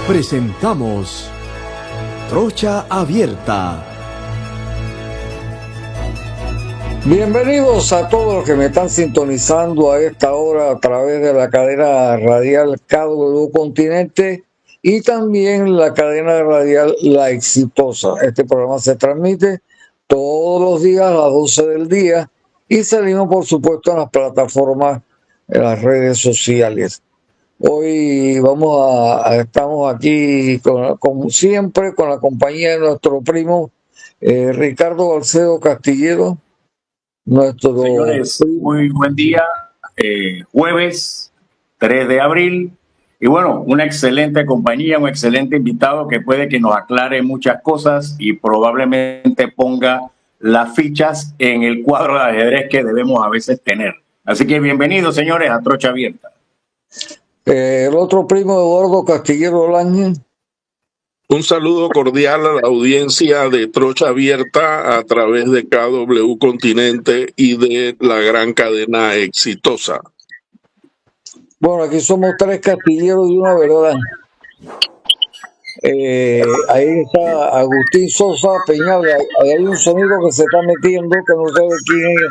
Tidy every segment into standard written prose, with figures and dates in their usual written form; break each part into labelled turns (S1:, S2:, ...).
S1: Presentamos Trocha Abierta.
S2: Bienvenidos a todos los que me están sintonizando a esta hora a través de la cadena radial KW Continente y también la cadena radial La Exitosa. Este programa se transmite todos los días a las 12 del día y salimos, por supuesto, en las plataformas, en las redes sociales. Hoy estamos aquí, como siempre, con la compañía de nuestro primo Ricardo Balcedo Castillero.
S3: Señores, muy buen día, jueves 3 de abril, y bueno, una excelente compañía, un excelente invitado que puede que nos aclare muchas cosas y probablemente ponga las fichas en el cuadro de ajedrez que debemos a veces tener. Así que bienvenidos, señores, a Trocha Abierta.
S2: El otro primo, Eduardo Castillero Laña.
S4: Un saludo cordial a la audiencia de Trocha Abierta a través de KW Continente y de la gran cadena Exitosa.
S2: Bueno, aquí somos tres castilleros y una verdad. Ahí está Agustín Sosa Peñalba. Ahí hay un sonido que se está metiendo que no sé de quién es.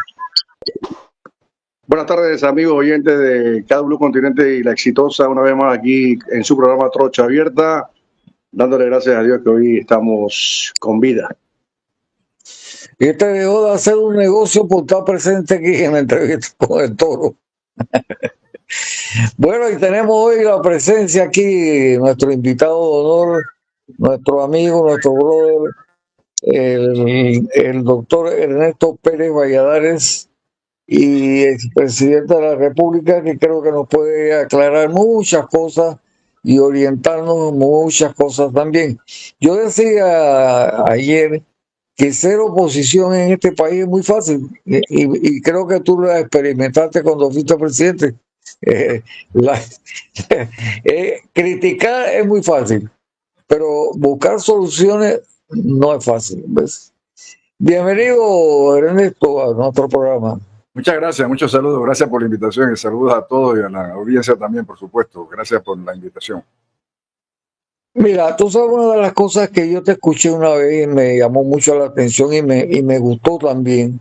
S5: Buenas tardes, amigos oyentes de KW Continente y la Exitosa, una vez más aquí en su programa Trocha Abierta, dándole gracias a Dios que hoy estamos con vida.
S2: Y dejó de hacer un negocio por estar presente aquí en la entrevista con el Toro. Bueno, y tenemos hoy la presencia aquí, nuestro invitado de honor, nuestro amigo, nuestro brother, el doctor Ernesto Pérez Valladares, y expresidente de la República, que creo que nos puede aclarar muchas cosas y orientarnos muchas cosas también. Yo decía ayer que ser oposición en este país es muy fácil, y creo que tú lo experimentaste cuando fuiste presidente. Criticar es muy fácil, pero buscar soluciones no es fácil, ¿ves? Bienvenido, Ernesto, a nuestro programa.
S6: Muchas gracias, muchos saludos, gracias por la invitación y saludos a todos y a la audiencia también, por supuesto. Gracias por la invitación.
S2: Mira, tú sabes, una de las cosas que yo te escuché una vez y me llamó mucho la atención y me gustó también,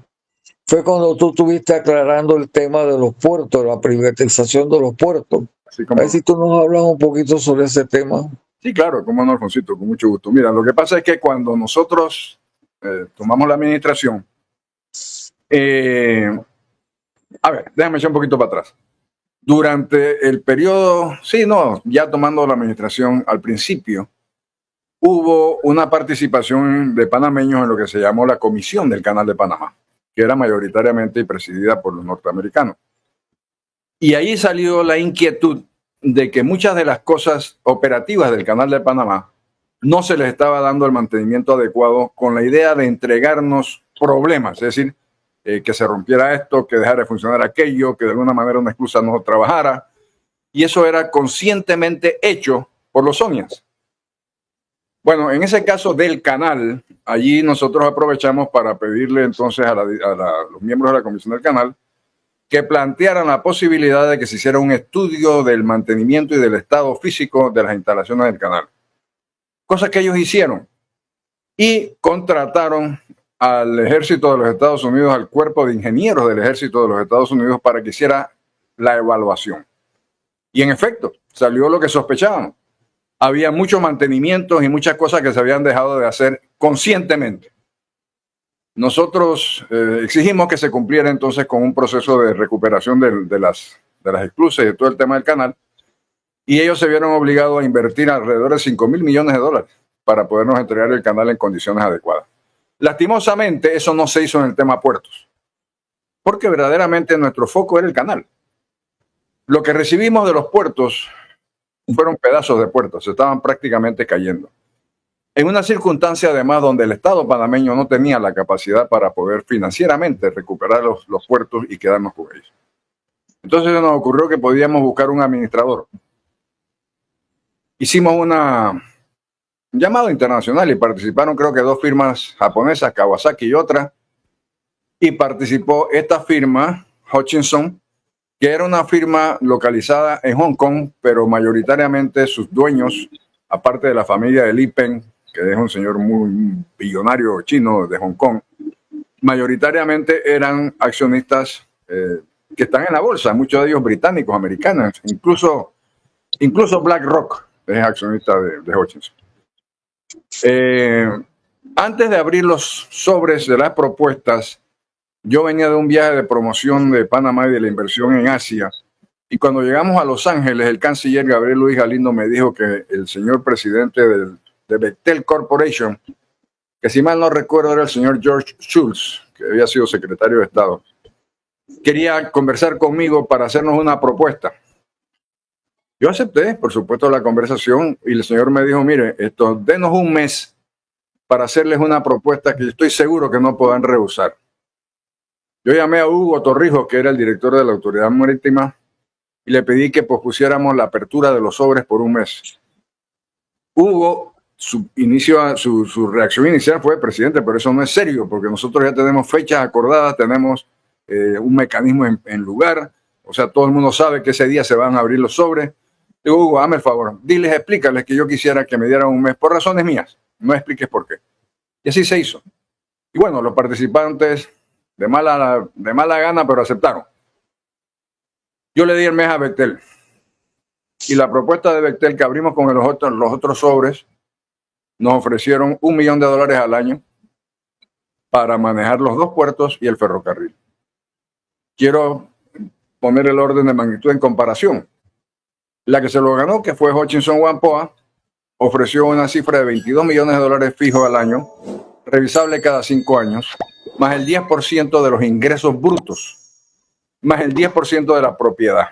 S2: fue cuando tú estuviste aclarando el tema de los puertos, la privatización de los puertos. A ver si tú nos hablas un poquito sobre ese tema.
S6: Sí, claro, cómo no, Alfonsito, con mucho gusto. Mira, lo que pasa es que cuando nosotros tomamos la administración, a ver, déjame echar un poquito para atrás. Durante el periodo, ya tomando la administración al principio, hubo una participación de panameños en lo que se llamó la Comisión del Canal de Panamá, que era mayoritariamente presidida por los norteamericanos. Y ahí salió la inquietud de que muchas de las cosas operativas del Canal de Panamá no se les estaba dando el mantenimiento adecuado, con la idea de entregarnos problemas, es decir, que se rompiera esto, que dejara de funcionar aquello, que de alguna manera una excusa no trabajara. Y eso era conscientemente hecho por los Sonias. Bueno, en ese caso del canal, allí nosotros aprovechamos para pedirle entonces a los miembros de la Comisión del Canal que plantearan la posibilidad de que se hiciera un estudio del mantenimiento y del estado físico de las instalaciones del canal. Cosa que ellos hicieron. Y contrataron al ejército de los Estados Unidos, al cuerpo de ingenieros del ejército de los Estados Unidos para que hiciera la evaluación. Y en efecto, salió lo que sospechábamos. Había muchos mantenimientos y muchas cosas que se habían dejado de hacer conscientemente. Nosotros exigimos que se cumpliera entonces con un proceso de recuperación de las esclusas y de todo el tema del canal, y ellos se vieron obligados a invertir alrededor de $5,000 millones para podernos entregar el canal en condiciones adecuadas. Lastimosamente, eso no se hizo en el tema puertos, porque verdaderamente nuestro foco era el canal. Lo que recibimos de los puertos fueron pedazos de puertos, se estaban prácticamente cayendo. En una circunstancia, además, donde el Estado panameño no tenía la capacidad para poder financieramente recuperar los puertos y quedarnos con ellos. Entonces nos ocurrió que podíamos buscar un administrador. Hicimos un llamado internacional y participaron creo que 2 firmas japonesas, Kawasaki y otra, y participó esta firma, Hutchinson, que era una firma localizada en Hong Kong, pero mayoritariamente sus dueños aparte de la familia de Li Peng, que es un señor muy billonario chino de Hong Kong, mayoritariamente eran accionistas que están en la bolsa, muchos de ellos británicos, americanos, incluso BlackRock es accionista de Hutchinson. Antes de abrir los sobres de las propuestas, yo venía de un viaje de promoción de Panamá y de la inversión en Asia, y cuando llegamos a Los Ángeles, el canciller Gabriel Luis Galindo me dijo que el señor presidente de Bechtel Corporation, que si mal no recuerdo era el señor George Shultz, que había sido secretario de Estado, quería conversar conmigo para hacernos una propuesta. Yo acepté, por supuesto, la conversación y el señor me dijo, mire, denos un mes para hacerles una propuesta que estoy seguro que no podrán rehusar. Yo llamé a Hugo Torrijos, que era el director de la Autoridad Marítima, y le pedí que pospusiéramos la apertura de los sobres por un mes. Hugo, su reacción inicial fue, presidente, pero eso no es serio, porque nosotros ya tenemos fechas acordadas, tenemos un mecanismo en lugar, o sea, todo el mundo sabe que ese día se van a abrir los sobres. Digo, Hugo, hazme el favor, explícales que yo quisiera que me dieran un mes por razones mías, no expliques por qué. Y así se hizo. Y bueno, los participantes de mala gana, pero aceptaron. Yo le di el mes a Bechtel. Y la propuesta de Bechtel que abrimos con los otros sobres, nos ofrecieron $1 millón al año para manejar los 2 puertos y el ferrocarril. Quiero poner el orden de magnitud en comparación. La que se lo ganó, que fue Hutchison Whampoa, ofreció una cifra de $22 millones fijos al año, revisable cada 5 años, más el 10% de los ingresos brutos, más el 10% de la propiedad.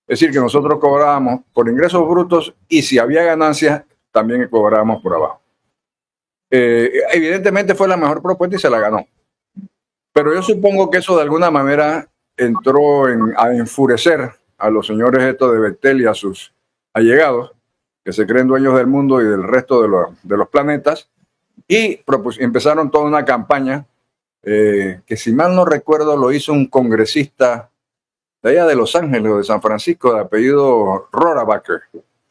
S6: Es decir, que nosotros cobrábamos por ingresos brutos y si había ganancias, también cobrábamos por abajo. Evidentemente fue la mejor propuesta y se la ganó. Pero yo supongo que eso de alguna manera entró a enfurecer a los señores estos de Bechtel y a sus allegados, que se creen dueños del mundo y del resto de los planetas, y empezaron toda una campaña que si mal no recuerdo lo hizo un congresista de allá de Los Ángeles o de San Francisco de apellido Rohrabacher.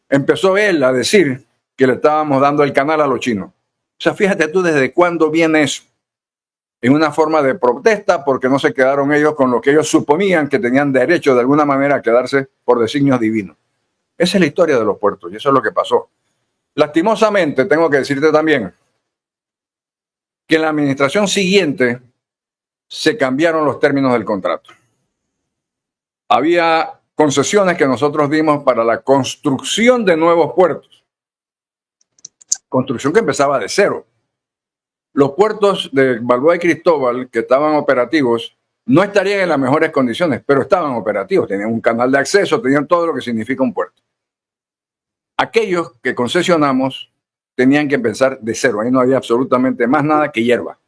S6: Empezó él a decir que le estábamos dando el canal a los chinos. O sea, fíjate tú desde cuándo viene eso. En una forma de protesta porque no se quedaron ellos con lo que ellos suponían que tenían derecho de alguna manera a quedarse por designios divinos. Esa es la historia de los puertos y eso es lo que pasó. Lastimosamente, tengo que decirte también que en la administración siguiente se cambiaron los términos del contrato. Había concesiones que nosotros dimos para la construcción de nuevos puertos. Construcción que empezaba de cero. Los puertos de Balboa y Cristóbal que estaban operativos no estarían en las mejores condiciones, pero estaban operativos. Tenían un canal de acceso, tenían todo lo que significa un puerto. Aquellos que concesionamos tenían que empezar de cero. Ahí no había absolutamente más nada que hierba.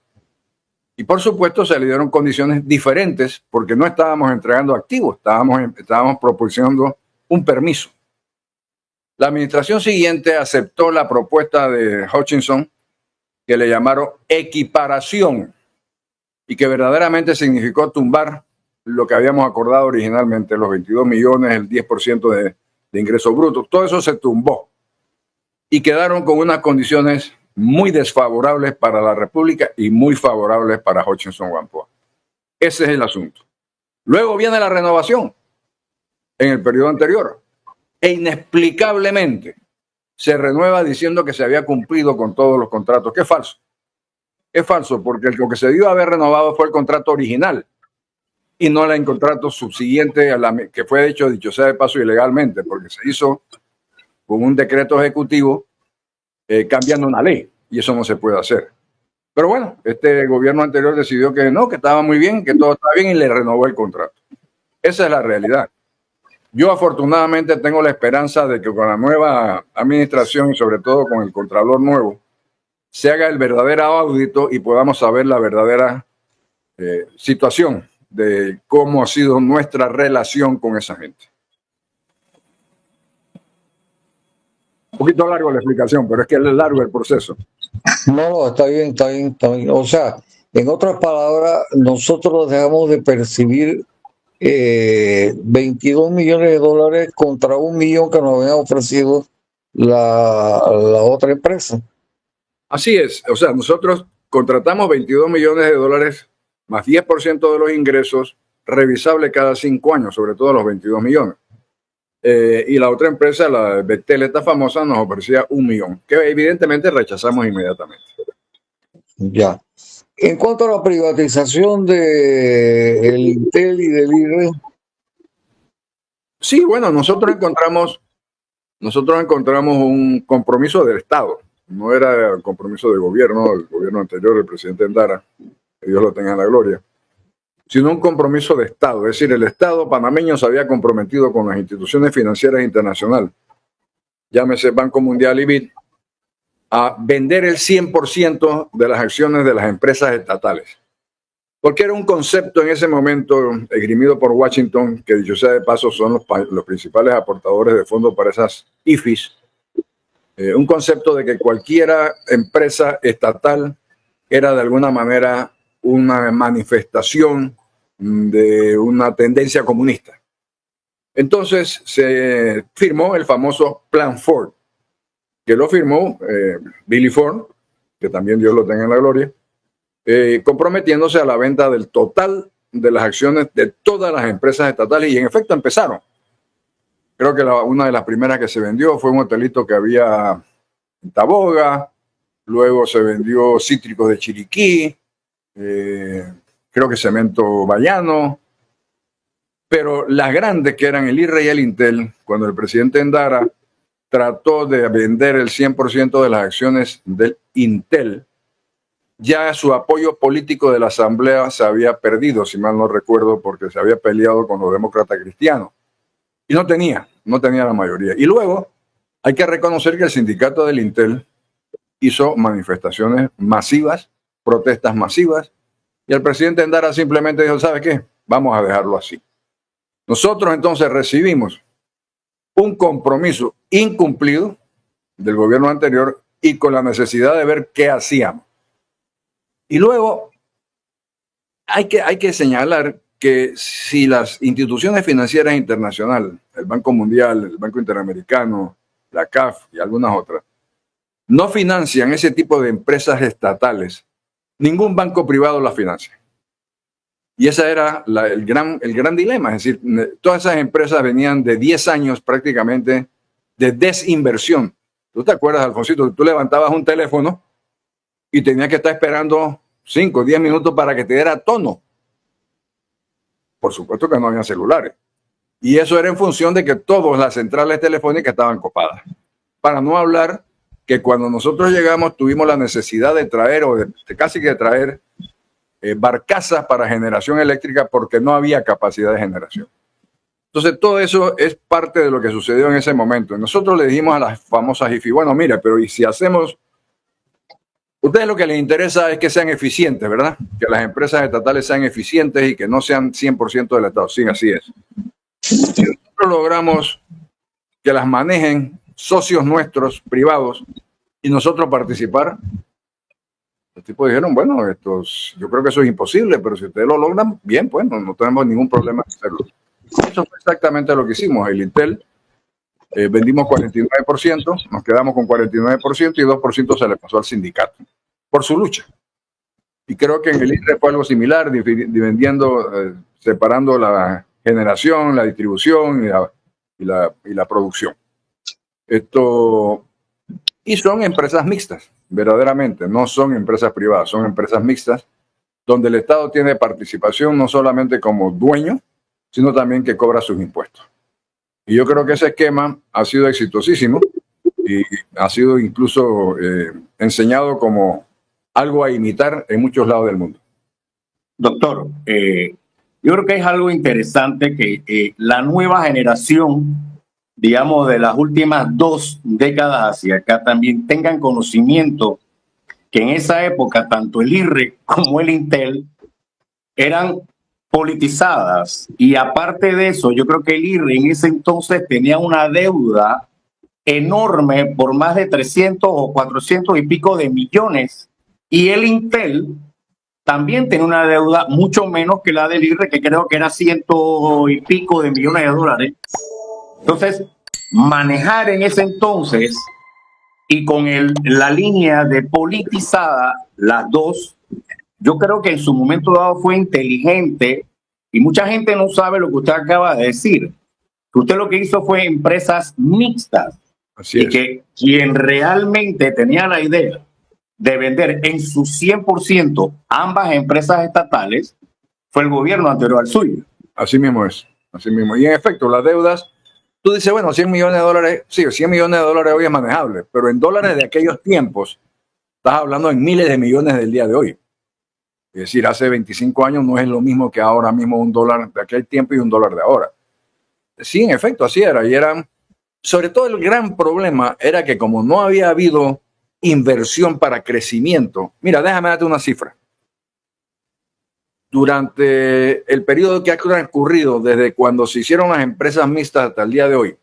S6: Y por supuesto se le dieron condiciones diferentes porque no estábamos entregando activos, estábamos proporcionando un permiso. La administración siguiente aceptó la propuesta de Hutchison, que le llamaron equiparación y que verdaderamente significó tumbar lo que habíamos acordado originalmente, los 22 millones, el 10% de ingresos brutos. Todo eso se tumbó y quedaron con unas condiciones muy desfavorables para la República y muy favorables para Hutchison Whampoa. Ese es el asunto. Luego viene la renovación en el periodo anterior e inexplicablemente se renueva diciendo que se había cumplido con todos los contratos, que es falso. Es falso porque lo que se dio a haber renovado fue el contrato original y no el contrato subsiguiente que fue hecho, dicho sea de paso, ilegalmente, porque se hizo con un decreto ejecutivo cambiando una ley y eso no se puede hacer. Pero bueno, este gobierno anterior decidió que no, que estaba muy bien, que todo estaba bien y le renovó el contrato. Esa es la realidad. Yo afortunadamente tengo la esperanza de que con la nueva administración y sobre todo con el Contralor nuevo se haga el verdadero audito y podamos saber la verdadera situación de cómo ha sido nuestra relación con esa gente. Un poquito largo la explicación, pero es que es largo el proceso.
S2: No, está bien, está bien, está bien. O sea, en otras palabras, nosotros dejamos de percibir $22 millones contra $1 millón que nos habían ofrecido la otra empresa.
S6: Así es, o sea, nosotros contratamos 22 millones de dólares más 10% de los ingresos revisable cada 5 años, sobre todo los 22 millones. Y la otra empresa, la Bechtel, esta famosa, nos ofrecía 1 millón, que evidentemente rechazamos inmediatamente.
S2: Ya. En cuanto a la privatización de el Intel y del IRRE.
S6: Sí, bueno, nosotros encontramos un compromiso del Estado. No era el compromiso del gobierno anterior, el presidente Endara, que Dios lo tenga en la gloria, sino un compromiso de Estado. Es decir, el Estado panameño se había comprometido con las instituciones financieras internacionales, llámese Banco Mundial y BID, a vender el 100% de las acciones de las empresas estatales. Porque era un concepto en ese momento esgrimido por Washington, que dicho sea de paso son los principales aportadores de fondos para esas IFIs, un concepto de que cualquiera empresa estatal era de alguna manera una manifestación de una tendencia comunista. Entonces se firmó el famoso Plan Ford, que lo firmó Billy Ford, que también Dios lo tenga en la gloria, comprometiéndose a la venta del total de las acciones de todas las empresas estatales, y en efecto empezaron. Creo que una de las primeras que se vendió fue un hotelito que había en Taboga, luego se vendió Cítricos de Chiriquí, creo que Cemento Bayano, pero las grandes, que eran el IRRE y el Intel, cuando el presidente Endara trató de vender el 100% de las acciones del Intel, ya su apoyo político de la Asamblea se había perdido, si mal no recuerdo, porque se había peleado con los demócratas cristianos. Y no tenía la mayoría. Y luego hay que reconocer que el sindicato del Intel hizo manifestaciones masivas, protestas masivas, y el presidente Endara simplemente dijo, ¿sabe qué? Vamos a dejarlo así. Nosotros entonces recibimos un compromiso incumplido del gobierno anterior y con la necesidad de ver qué hacíamos. Y luego hay que señalar que si las instituciones financieras internacionales, el Banco Mundial, el Banco Interamericano, la CAF y algunas otras, no financian ese tipo de empresas estatales, ningún banco privado las financia. Y ese era el gran dilema. Es decir, todas esas empresas venían de 10 años prácticamente de desinversión. ¿Tú te acuerdas, Alfonsito? Tú levantabas un teléfono y tenías que estar esperando 5 o 10 minutos para que te diera tono. Por supuesto que no había celulares. Y eso era en función de que todas las centrales telefónicas estaban copadas. Para no hablar que cuando nosotros llegamos tuvimos la necesidad de traer, o de casi que traer, barcazas para generación eléctrica porque no había capacidad de generación. Entonces todo eso es parte de lo que sucedió en ese momento. Nosotros le dijimos a las famosas IFI, bueno, mira, pero ¿y si hacemos? Ustedes lo que les interesa es que sean eficientes, ¿verdad? Que las empresas estatales sean eficientes y que no sean 100% del Estado. Sí, así es. Si nosotros logramos que las manejen socios nuestros privados y nosotros participar, los tipos dijeron, bueno, yo creo que eso es imposible, pero si ustedes lo logran, bien, pues no tenemos ningún problema en hacerlo. Eso fue exactamente lo que hicimos. El Intel vendimos 49%, nos quedamos con 49% y 2% se le pasó al sindicato por su lucha. Y creo que en el IRRE fue algo similar, dividiendo, separando la generación, la distribución y la producción. Y son empresas mixtas, verdaderamente, no son empresas privadas, son empresas mixtas, donde el Estado tiene participación no solamente como dueño, sino también que cobra sus impuestos. Y yo creo que ese esquema ha sido exitosísimo y ha sido incluso enseñado como algo a imitar en muchos lados del mundo.
S3: Doctor, yo creo que es algo interesante que la nueva generación, digamos, de las últimas 2 décadas hacia acá, también tengan conocimiento que en esa época tanto el IRRE como el Intel eran politizadas, y aparte de eso, yo creo que el IRRE en ese entonces tenía una deuda enorme por más de 300 o 400 y pico de millones, y el Intel también tenía una deuda mucho menos que la del IRRE, que creo que era 100 y pico de millones de dólares. Entonces, manejar en ese entonces y con la línea de politizada, las dos, yo creo que en su momento dado fue inteligente y mucha gente no sabe lo que usted acaba de decir. Usted lo que hizo fue empresas mixtas.
S6: Así
S3: y
S6: es.
S3: que quien realmente tenía la idea de vender en su 100% ambas empresas estatales fue el gobierno anterior al suyo.
S6: Así mismo es. Así mismo. Y en efecto, las deudas, tú dices, bueno, 100 millones de dólares, sí, 100 millones de dólares hoy es manejable, pero en dólares de aquellos tiempos, estás hablando en miles de millones del día de hoy. Es decir, hace 25 años no es lo mismo que ahora mismo un dólar de aquel tiempo y un dólar de ahora. Sí, en efecto, así era. Y eran, sobre todo el gran problema era que como no había habido inversión para crecimiento, mira, déjame darte una cifra. Durante el periodo que ha transcurrido desde cuando se hicieron las empresas mixtas hasta el día de hoy,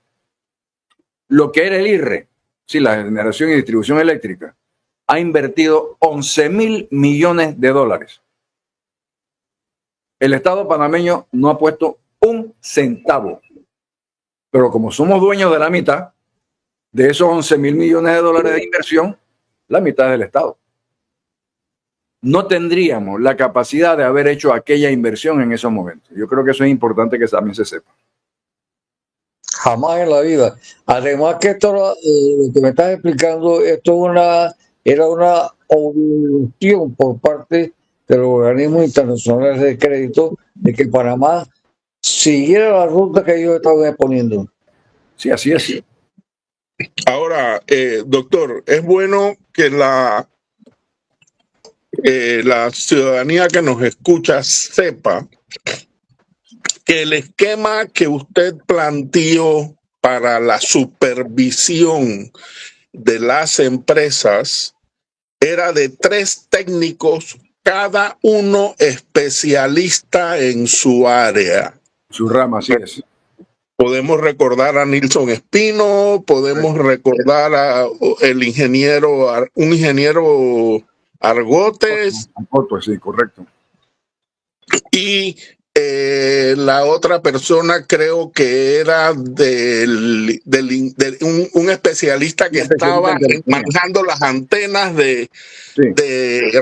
S6: lo que era el IRRE, sí, la generación y distribución eléctrica, ha invertido 11.000 millones de dólares. El Estado panameño no ha puesto un centavo. Pero como somos dueños de la mitad, de esos 11.000 millones de dólares de inversión, la mitad es del Estado. No tendríamos la capacidad de haber hecho aquella inversión en esos momentos. Yo creo que eso es importante que también se sepa.
S2: Jamás en la vida. Además que esto, lo que me estás explicando, esto era una obligación por parte de los organismos internacionales de crédito de que Panamá siguiera la ruta que ellos estaban exponiendo.
S6: Sí, así es.
S4: Ahora, doctor, es bueno que la ciudadanía que nos escucha sepa que el esquema que usted planteó para la supervisión de las empresas era de 3 técnicos, cada uno especialista en su área.
S6: Su rama, así es.
S4: Podemos recordar a Nilson Espino, podemos recordar a un ingeniero Argotes.
S6: Sí, correcto.
S4: Y la otra persona creo que era un especialista que estaba manejando las antenas de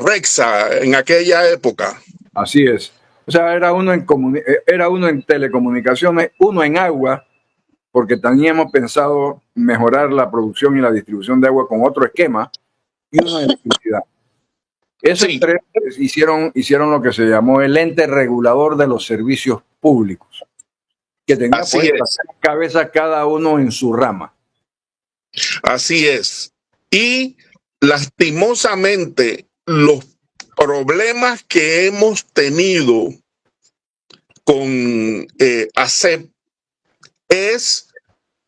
S4: Rexa en aquella época.
S6: Así es. O sea, era uno en telecomunicaciones, uno en agua, porque teníamos pensado mejorar la producción y la distribución de agua con otro esquema, y uno en electricidad. Esos 3 hicieron lo que se llamó el ente regulador de los servicios públicos, que tenía cabeza cada uno en su rama.
S4: Así es. Y lastimosamente los problemas que hemos tenido con ACEP es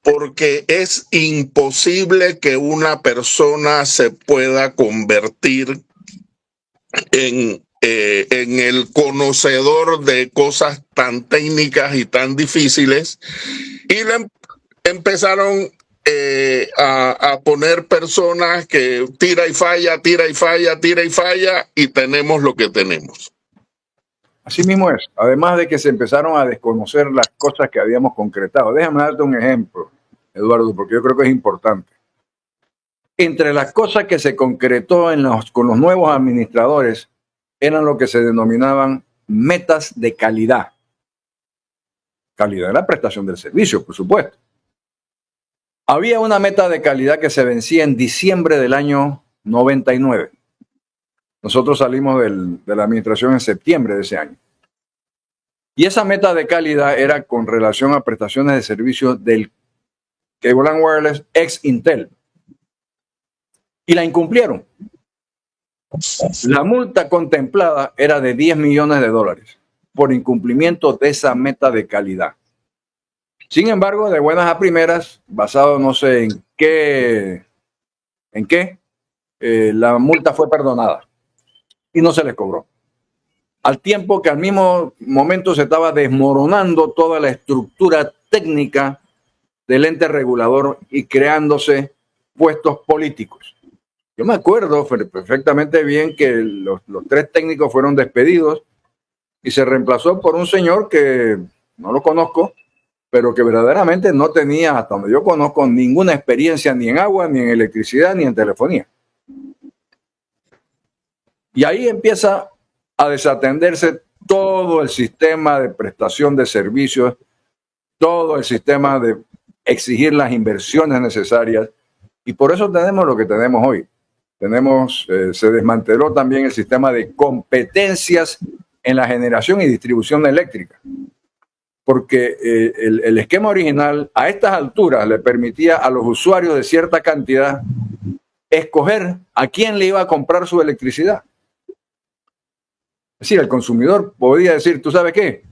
S4: porque es imposible que una persona se pueda convertir en el conocedor de cosas tan técnicas y tan difíciles, y empezaron a poner personas que tira y falla, y tenemos lo que tenemos.
S6: Así mismo es. Además de que se empezaron a desconocer las cosas que habíamos concretado. Déjame darte un ejemplo, Eduardo, porque yo creo que es importante. Entre las cosas que se concretó con los nuevos administradores eran lo que se denominaban metas de calidad. Calidad en la prestación del servicio, por supuesto. Había una meta de calidad que se vencía en diciembre del año 99. Nosotros salimos de la administración en septiembre de ese año. Y esa meta de calidad era con relación a prestaciones de servicios del Cable and Wireless ex Intel. Y la incumplieron. La multa contemplada era de 10 millones de dólares por incumplimiento de esa meta de calidad. Sin embargo, de buenas a primeras, basado no sé en qué, la multa fue perdonada y no se les cobró. Al tiempo que al mismo momento se estaba desmoronando toda la estructura técnica del ente regulador y creándose puestos políticos. Yo me acuerdo perfectamente bien que los 3 técnicos fueron despedidos y se reemplazó por un señor que no lo conozco, pero que verdaderamente no tenía, hasta donde yo conozco, ninguna experiencia ni en agua, ni en electricidad, ni en telefonía. Y ahí empieza a desatenderse todo el sistema de prestación de servicios, todo el sistema de exigir las inversiones necesarias, y por eso tenemos lo que tenemos hoy. Se desmanteló también el sistema de competencias en la generación y distribución eléctrica, porque el esquema original a estas alturas le permitía a los usuarios de cierta cantidad escoger a quién le iba a comprar su electricidad. Es decir, el consumidor podía decir, ¿tú sabes qué?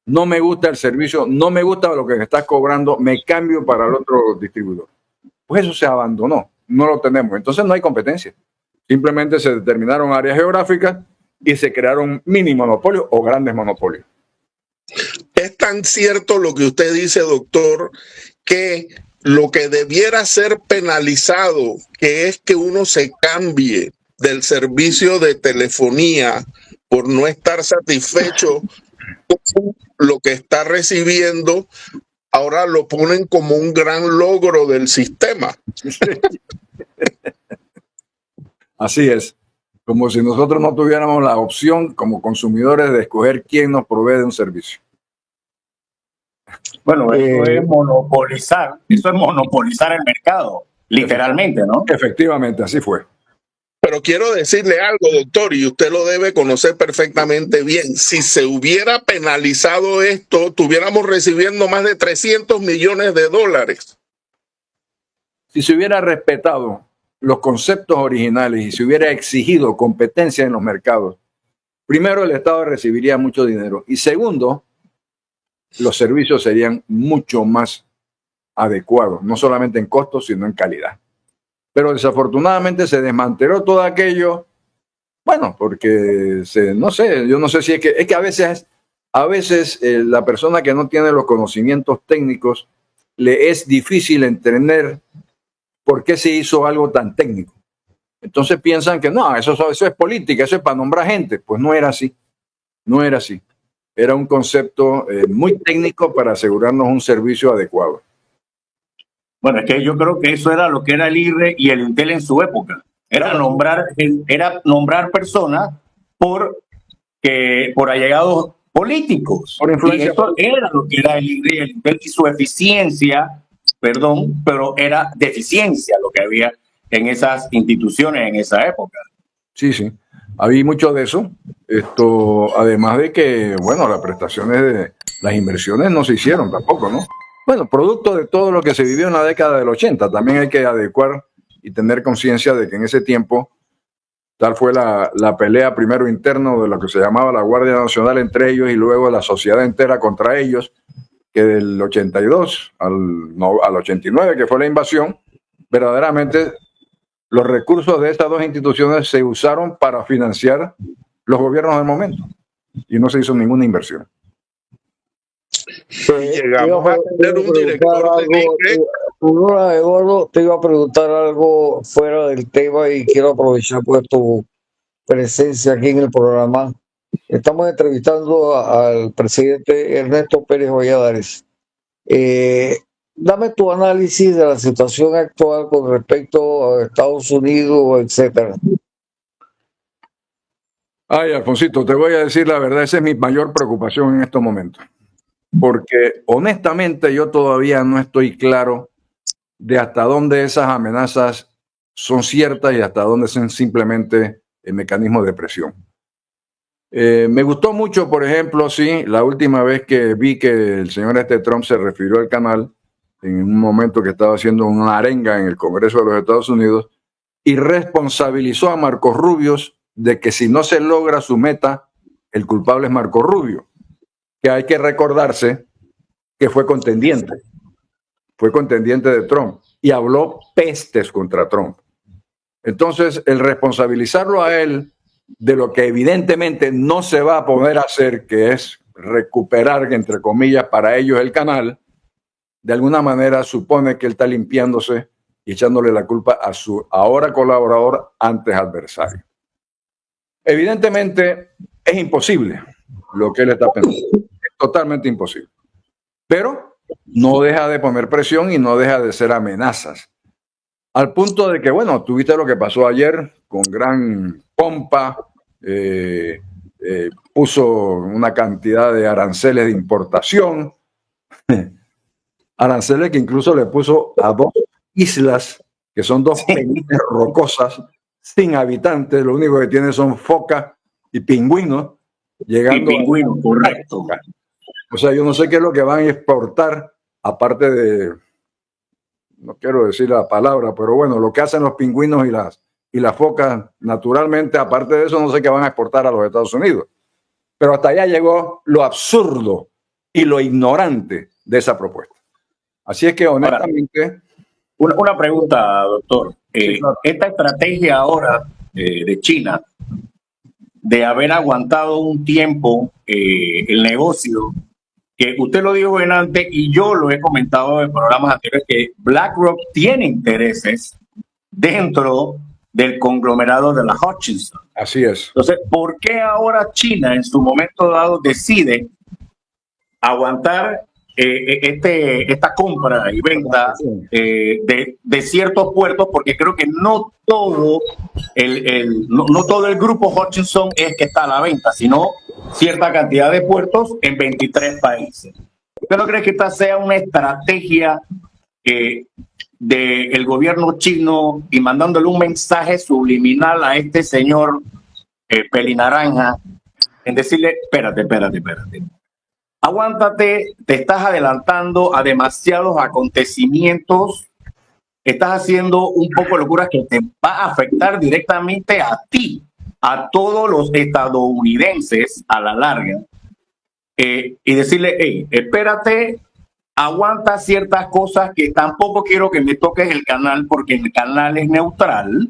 S6: No me gusta el servicio, no me gusta lo que me estás cobrando, me cambio para el otro distribuidor. Pues eso se abandonó, no lo tenemos. Entonces no hay competencia. Simplemente se determinaron áreas geográficas y se crearon mini monopolios o grandes monopolios.
S4: Es tan cierto lo que usted dice, doctor, que lo que debiera ser penalizado, que es que uno se cambie del servicio de telefonía por no estar satisfecho con lo que está recibiendo, ahora lo ponen como un gran logro del sistema.
S6: Así es, como si nosotros no tuviéramos la opción como consumidores de escoger quién nos provee de un servicio.
S3: Bueno, eso es monopolizar el mercado, literalmente, ¿no?
S6: Efectivamente, así fue.
S4: Pero quiero decirle algo, doctor, y usted lo debe conocer perfectamente bien. Si se hubiera penalizado esto, estuviéramos recibiendo más de 300 millones de dólares.
S6: Si se hubiera respetado los conceptos originales y se hubiera exigido competencia en los mercados, primero el Estado recibiría mucho dinero y segundo, los servicios serían mucho más adecuados, no solamente en costos, sino en calidad. Pero desafortunadamente se desmanteló todo aquello, bueno, porque no sé, yo no sé si es que a veces la persona que no tiene los conocimientos técnicos le es difícil entender por qué se hizo algo tan técnico. Entonces piensan que no, eso es política, eso es para nombrar gente. Pues no era así, no era así. Era un concepto muy técnico para asegurarnos un servicio adecuado.
S3: Bueno, es que yo creo que eso era lo que era el IRRE y el Intel en su época. Era nombrar personas por allegados políticos.
S6: Por influencia.
S3: Y eso era lo que era el IRRE y el Intel y su eficiencia, pero era deficiencia lo que había en esas instituciones en esa época.
S6: Sí, sí. Había mucho de eso. Además de que, bueno, las prestaciones de las inversiones no se hicieron tampoco, ¿no? Bueno, producto de todo lo que se vivió en la década del 80, también hay que adecuar y tener conciencia de que en ese tiempo tal fue la pelea primero interno de lo que se llamaba la Guardia Nacional entre ellos y luego la sociedad entera contra ellos, que del 82 al 89, que fue la invasión, verdaderamente los recursos de estas dos instituciones se usaron para financiar los gobiernos del momento y no se hizo ninguna inversión.
S4: Llegamos a tener un director de IRRE.
S2: Eduardo, te iba a preguntar algo fuera del tema y quiero aprovechar por tu presencia aquí en el programa. Estamos entrevistando al presidente Ernesto Pérez Valladares. Dame tu análisis de la situación actual con respecto a Estados Unidos, etcétera.
S6: Ay, Alfonsito, te voy a decir la verdad, esa es mi mayor preocupación en estos momentos. Porque honestamente yo todavía no estoy claro de hasta dónde esas amenazas son ciertas y hasta dónde son simplemente mecanismos de presión. Me gustó mucho, por ejemplo, sí, la última vez que vi que el señor Trump se refirió al canal en un momento que estaba haciendo una arenga en el Congreso de los Estados Unidos y responsabilizó a Marco Rubio de que si no se logra su meta, el culpable es Marco Rubio, que hay que recordarse que fue contendiente de Trump y habló pestes contra Trump. Entonces, el responsabilizarlo a él de lo que evidentemente no se va a poder hacer, que es recuperar, entre comillas, para ellos el canal, de alguna manera supone que él está limpiándose y echándole la culpa a su ahora colaborador, antes adversario. Evidentemente, es imposible lo que él está pensando. Es totalmente imposible. Pero no deja de poner presión y no deja de ser amenazas. Al punto de que, bueno, tuviste lo que pasó ayer con gran pompa, puso una cantidad de aranceles de importación, aranceles que incluso le puso a 2 islas, que son 2 pendientes rocosas, sin habitantes, lo único que tienen son focas y pingüinos, llegando
S3: correcto.
S6: O sea, yo no sé qué es lo que van a exportar, aparte de, no quiero decir la palabra, pero bueno, lo que hacen los pingüinos y las focas, naturalmente, aparte de eso, no sé qué van a exportar a los Estados Unidos. Pero hasta allá llegó lo absurdo y lo ignorante de esa propuesta. Así es que, honestamente...
S3: Una pregunta, doctor.
S6: Sí, claro.
S3: Esta estrategia ahora de China, de haber aguantado un tiempo el negocio, que usted lo dijo en antes y yo lo he comentado en programas anteriores, que BlackRock tiene intereses dentro del conglomerado de la Hutchinson.
S6: Así es.
S3: Entonces, ¿por qué ahora China en su momento dado decide aguantar esta compra y venta de ciertos puertos? Porque creo que no todo no todo el grupo Hutchinson es que está a la venta, sino cierta cantidad de puertos en 23 países. ¿Usted no cree que esta sea una estrategia del gobierno chino y mandándole un mensaje subliminal a este señor Pelinaranja en decirle, espérate, aguántate, te estás adelantando a demasiados acontecimientos, estás haciendo un poco de locuras que te va a afectar directamente a ti, a todos los estadounidenses a la larga, y decirle, hey, espérate, aguanta ciertas cosas que tampoco quiero que me toques el canal porque el canal es neutral,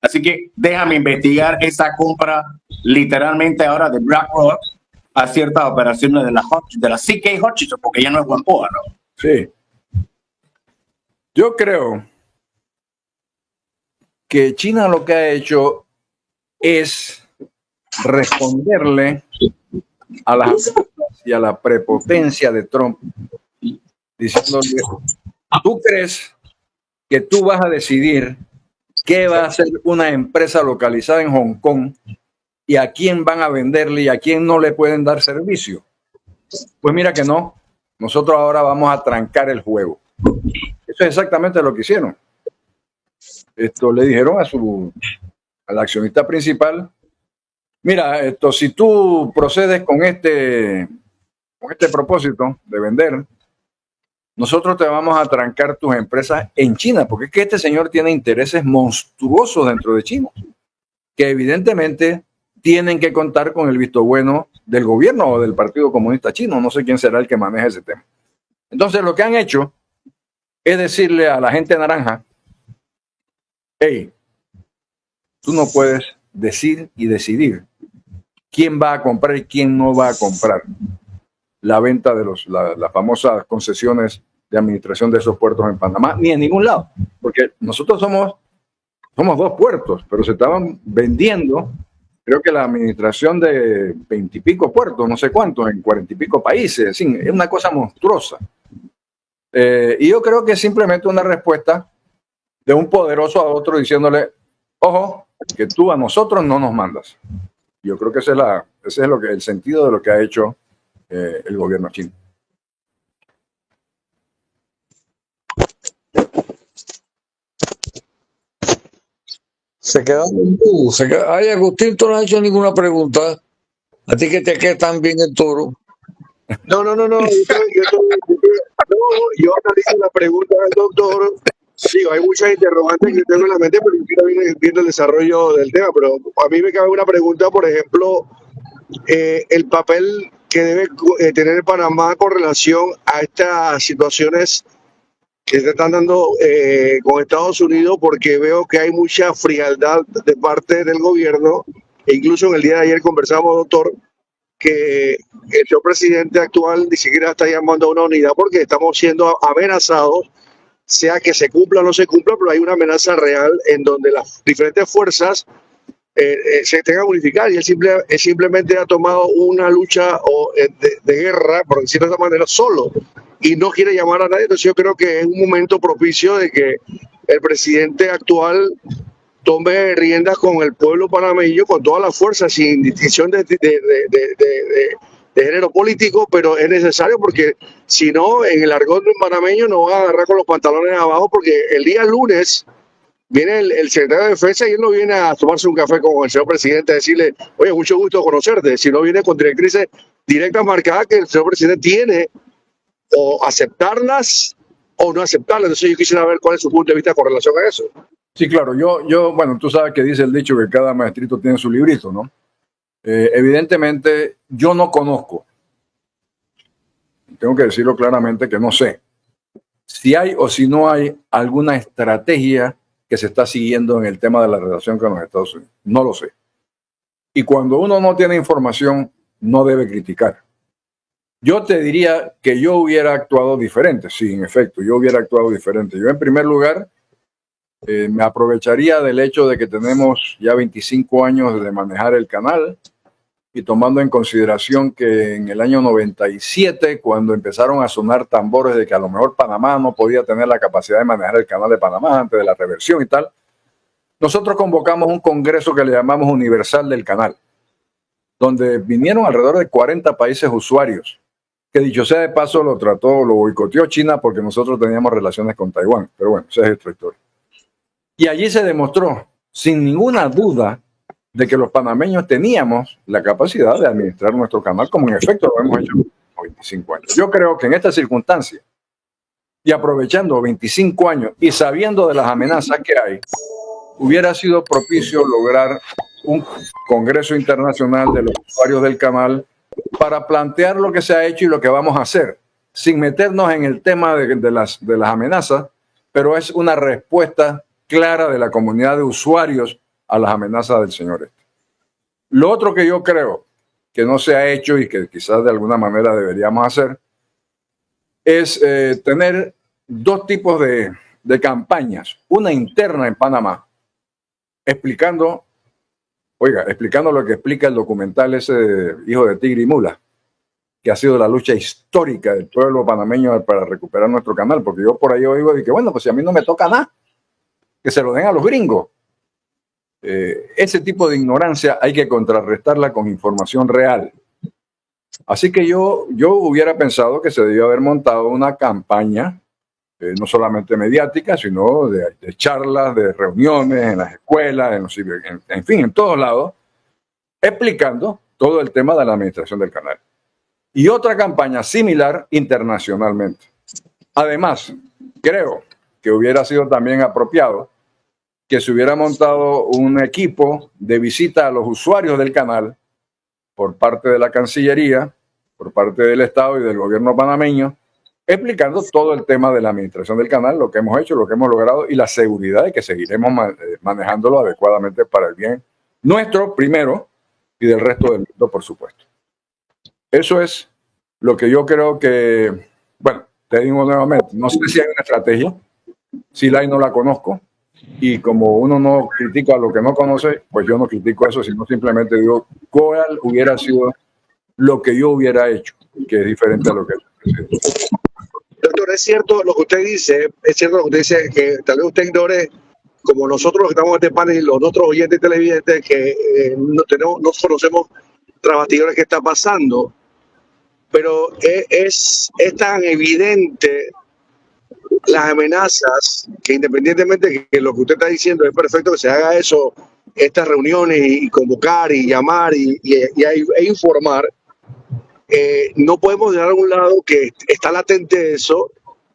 S3: así que déjame investigar esa compra literalmente ahora de BlackRock a ciertas operaciones de la CK Hutchinson, porque ya no es Guampoa, ¿no?
S6: Sí. Yo creo que China lo que ha hecho es responderle a las amenazas y a la prepotencia de Trump, diciéndole, ¿tú crees que tú vas a decidir qué va a hacer una empresa localizada en Hong Kong y a quién van a venderle y a quién no le pueden dar servicio? Pues mira que no, nosotros ahora vamos a trancar el juego. Eso es exactamente lo que hicieron. Le dijeron al accionista principal, mira, si tú procedes con este propósito de vender, nosotros te vamos a trancar tus empresas en China, porque es que este señor tiene intereses monstruosos dentro de China, que evidentemente tienen que contar con el visto bueno del gobierno o del Partido Comunista Chino. No sé quién será el que maneja ese tema. Entonces, lo que han hecho es decirle a la gente naranja, hey, tú no puedes decir y decidir quién va a comprar y quién no va a comprar la venta de las famosas concesiones de administración de esos puertos en Panamá, ni en ningún lado, porque nosotros somos 2 puertos, pero se estaban vendiendo, creo que la administración de 20 y pico puertos, no sé cuántos, en 40 y pico países, es una cosa monstruosa. Y yo creo que es simplemente una respuesta de un poderoso a otro diciéndole, ojo, que tú a nosotros no nos mandas. Yo creo que ese es el sentido de lo que ha hecho el gobierno chino.
S2: Se quedaron. Ay, Agustín, tú no has hecho ninguna pregunta. A ti que te queda tan bien el toro.
S5: No. Yo analizo la pregunta del doctor. Sí, hay muchas interrogantes que tengo en la mente, pero yo quiero ir viendo el desarrollo del tema. Pero a mí me cabe una pregunta, por ejemplo, el papel que debe tener Panamá con relación a estas situaciones que se están dando con Estados Unidos, porque veo que hay mucha frialdad de parte del gobierno, e incluso en el día de ayer conversamos, doctor, que el señor presidente actual ni siquiera está llamando a una unidad porque estamos siendo amenazados, sea que se cumpla o no se cumpla, pero hay una amenaza real en donde las diferentes fuerzas se tenga que unificar, y él simplemente ha tomado una lucha de guerra, por decirlo de esta manera, solo, y no quiere llamar a nadie. Entonces yo creo que es un momento propicio de que el presidente actual tome riendas con el pueblo panameño con toda la fuerza, sin distinción de género político, pero es necesario, porque si no, en el argot panameño nos van a agarrar con los pantalones abajo, porque el día lunes viene el secretario de Defensa y él no viene a tomarse un café con el señor presidente a decirle, oye, mucho gusto conocerte, sino viene con directrices directas marcadas que el señor presidente tiene, o aceptarlas o no aceptarlas. Entonces yo quisiera ver cuál es su punto de vista con relación a eso.
S6: Sí, claro, bueno, tú sabes que dice el dicho que cada maestrito tiene su librito, ¿no? Evidentemente, yo no conozco, tengo que decirlo claramente que no sé si hay o si no hay alguna estrategia que se está siguiendo en el tema de la relación con los Estados Unidos. No lo sé. Y cuando uno no tiene información, no debe criticar. Yo te diría que yo hubiera actuado diferente. Sí, en efecto, yo hubiera actuado diferente. Yo, en primer lugar, me aprovecharía del hecho de que tenemos ya 25 años de manejar el canal, y tomando en consideración que en el año 97, cuando empezaron a sonar tambores de que a lo mejor Panamá no podía tener la capacidad de manejar el canal de Panamá antes de la reversión y tal, nosotros convocamos un congreso que le llamamos Universal del Canal, donde vinieron alrededor de 40 países usuarios, que dicho sea de paso lo boicoteó China porque nosotros teníamos relaciones con Taiwán, pero bueno, esa es otra historia. Y allí se demostró, sin ninguna duda, de que los panameños teníamos la capacidad de administrar nuestro canal, como en efecto lo hemos hecho por 25 años. Yo creo que en esta circunstancia, y aprovechando 25 años y sabiendo de las amenazas que hay, hubiera sido propicio lograr un congreso internacional de los usuarios del canal para plantear lo que se ha hecho y lo que vamos a hacer, sin meternos en el tema de las amenazas, pero es una respuesta clara de la comunidad de usuarios a las amenazas del señor este. Lo otro que yo creo que no se ha hecho y que quizás de alguna manera deberíamos hacer es tener dos tipos de campañas. Una interna en Panamá, explicando lo que explica el documental ese de Hijo de Tigre y Mula, que ha sido la lucha histórica del pueblo panameño para recuperar nuestro canal, porque yo por ahí oigo y que bueno, pues si a mí no me toca nada, que se lo den a los gringos. Ese tipo de ignorancia hay que contrarrestarla con información real. Así que yo hubiera pensado que se debió haber montado una campaña, no solamente mediática, sino de charlas, de reuniones en las escuelas, en fin, en todos lados, explicando todo el tema de la administración del canal. Y otra campaña similar internacionalmente. Además, creo que hubiera sido también apropiado que se hubiera montado un equipo de visita a los usuarios del canal por parte de la Cancillería, por parte del Estado y del gobierno panameño, explicando todo el tema de la administración del canal, lo que hemos hecho, lo que hemos logrado y la seguridad de que seguiremos manejándolo adecuadamente para el bien nuestro primero y del resto del mundo, por supuesto. Eso es lo que yo creo que, bueno, te digo nuevamente, no sé si hay una estrategia, si la hay no la conozco, y como uno no critica lo que no conoce, pues yo no critico eso, sino simplemente digo cuál hubiera sido lo que yo hubiera hecho, que es diferente a lo que
S5: Doctor, es cierto lo que usted dice, que tal vez usted ignore, como nosotros los que estamos en este panel y los otros oyentes televidentes, que no conocemos tras bastidores qué está pasando, pero es tan evidente las amenazas que, independientemente de que lo que usted está diciendo es perfecto que se haga eso, estas reuniones y convocar y llamar e informar, no podemos dejar a un lado que está latente eso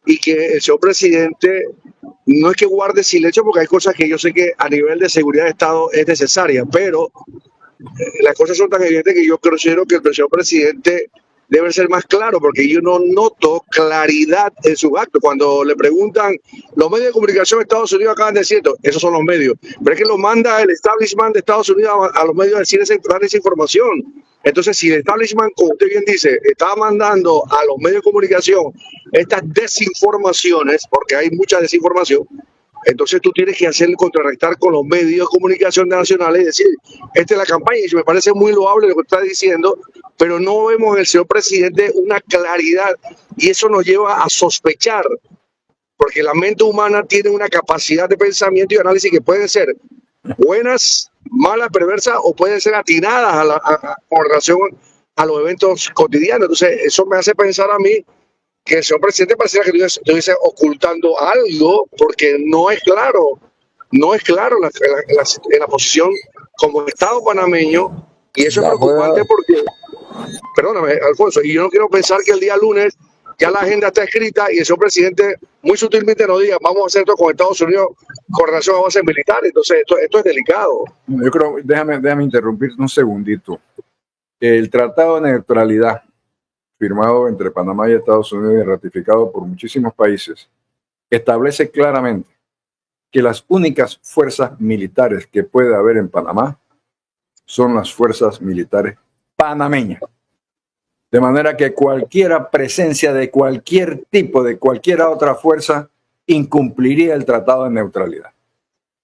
S5: y que el señor presidente no es que guarde silencio, porque hay cosas que yo sé que a nivel de seguridad de Estado es necesaria, pero las cosas son tan evidentes que yo considero que el señor presidente debe ser más claro, porque yo no noto claridad en sus actos. Cuando le preguntan, los medios de comunicación de Estados Unidos acaban de decir esto, esos son los medios, pero es que lo manda el establishment de Estados Unidos a los medios a decir dar esa información. Entonces, si el establishment, como usted bien dice, está mandando a los medios de comunicación estas desinformaciones, porque hay mucha desinformación, Entonces tú tienes que hacer contrarrestar con los medios de comunicación nacionales y decir, esta es la campaña, y me parece muy loable lo que está diciendo, pero no vemos en el señor presidente una claridad, y eso nos lleva a sospechar, porque la mente humana tiene una capacidad de pensamiento y análisis que pueden ser buenas, malas, perversas, o pueden ser atinadas con relación a los eventos cotidianos. Entonces eso me hace pensar a mí que el señor presidente pareciera que estuviese ocultando algo, porque no es claro en la posición como Estado panameño, y eso es preocupante porque, perdóname, Alfonso, y yo no quiero pensar que el día lunes ya la agenda está escrita y el señor presidente muy sutilmente nos diga, vamos a hacer esto con Estados Unidos con relación a bases militares. Entonces esto es delicado.
S6: Yo creo, déjame interrumpir un segundito. El Tratado de Neutralidad firmado entre Panamá y Estados Unidos y ratificado por muchísimos países, establece claramente que las únicas fuerzas militares que puede haber en Panamá son las fuerzas militares panameñas. De manera que cualquier presencia de cualquier tipo, de cualquier otra fuerza, incumpliría el Tratado de Neutralidad.